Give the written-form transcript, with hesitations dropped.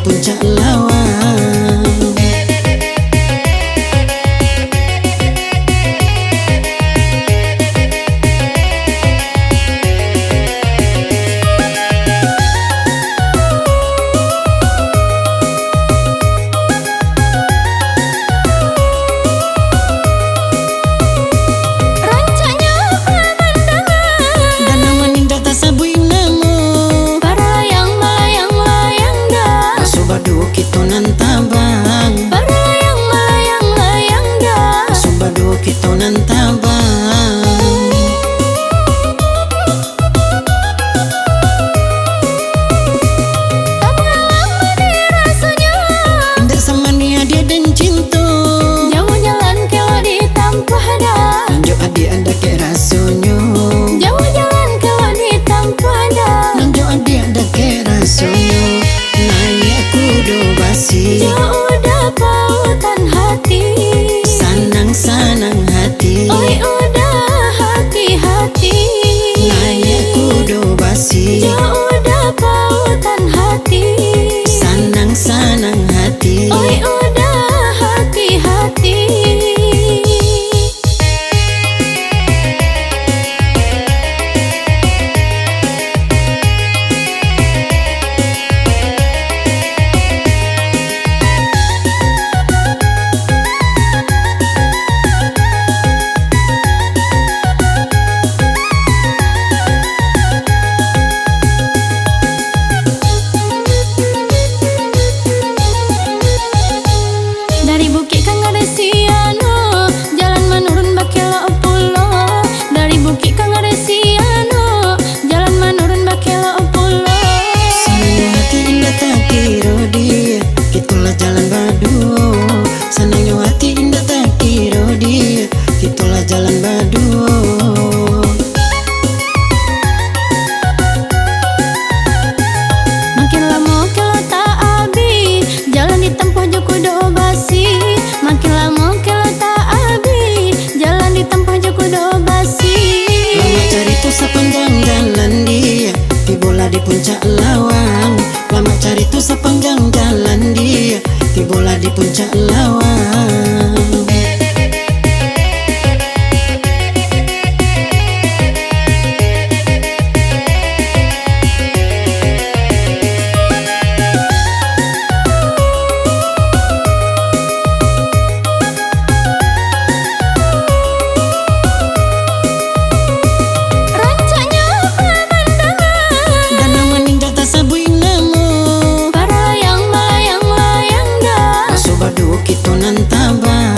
puncak lawang. udah pautan hati, sanang-sanang hati. oi udah hati-hati. Layak kudu basi, udah pautan hati, sanang-sanang hati. oi udah hati-hati. Dari Bukit Kangaresiano, jalan menurun Bakelo Pulo. Dari Bukit Kangaresiano, jalan menurun Bakelo Pulo. Senang hati indah tak kira dia, itulah jalan badu. Senangnya hati indah tak kira dia, itulah jalan badu. Makin lama kalau tak abi, jalan ditempuh Joko do basi. Makin lama kalau tak abi, jalan ditempuh Joko do basi. Lama cari tuh sepanjang jalan dia, tibola di puncak lawang. Lama cari tuh sepanjang jalan dia, tibola di puncak lawang. Kita nantaba